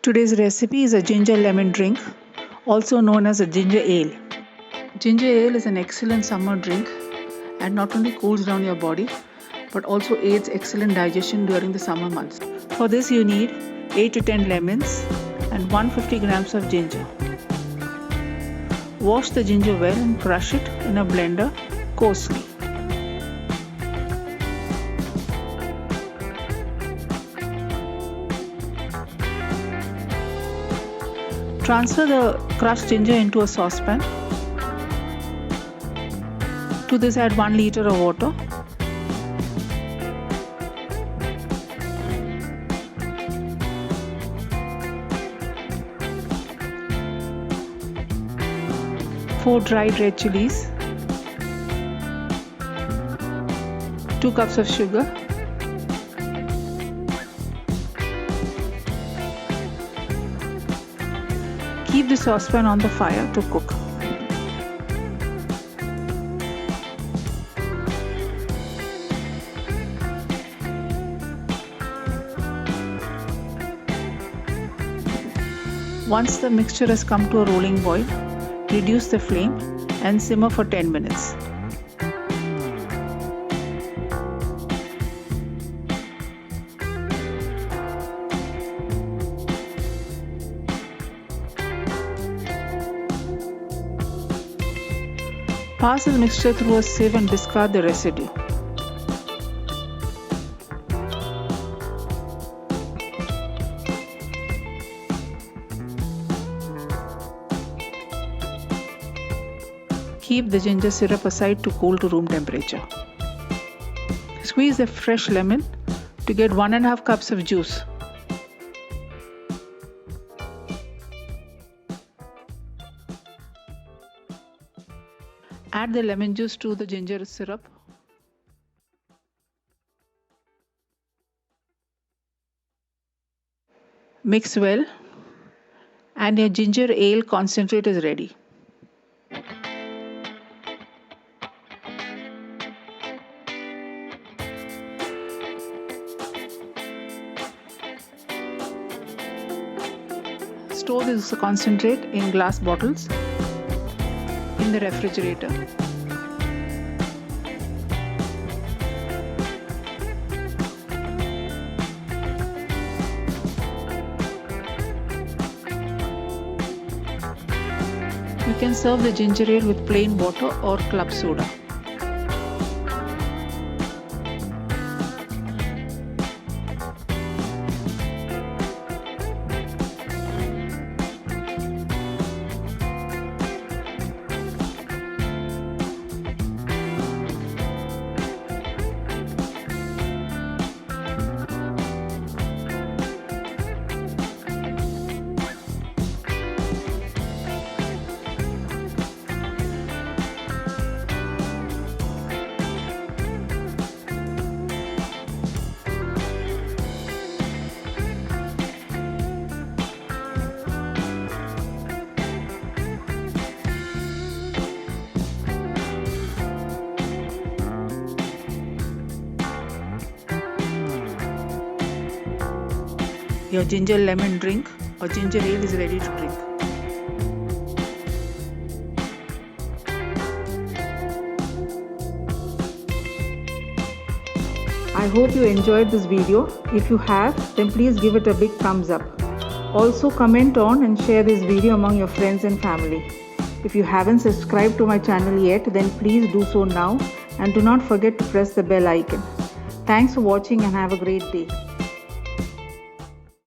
Today's recipe is a ginger lemon drink, also known as a ginger ale. Ginger ale is an excellent summer drink and not only cools down your body but also aids excellent digestion during the summer months. For this you need 8 to 10 lemons and 150 grams of ginger. Wash the ginger well and crush it in a blender coarsely. Transfer the crushed ginger into a saucepan. To this add 1 liter of water. Four dried red chilies, 2 cups of sugar, keep the saucepan on the fire to cook. Once the mixture has come to a rolling boil, reduce the flame and simmer for 10 minutes. Pass the mixture through a sieve and discard the residue. Keep the ginger syrup aside to cool to room temperature. Squeeze a fresh lemon to get 1.5 cups of juice. Add the lemon juice to the ginger syrup. Mix well and your ginger ale concentrate is ready. Store this concentrate in glass bottles in the refrigerator. You can serve the ginger ale with plain water or club soda. Your ginger lemon drink or ginger ale is ready to drink. I hope you enjoyed this video. If you have, then please give it a big thumbs up. Also comment on and share this video among your friends and family. If you haven't subscribed to my channel yet, then please do so now and do not forget to press the bell icon. Thanks for watching and have a great day.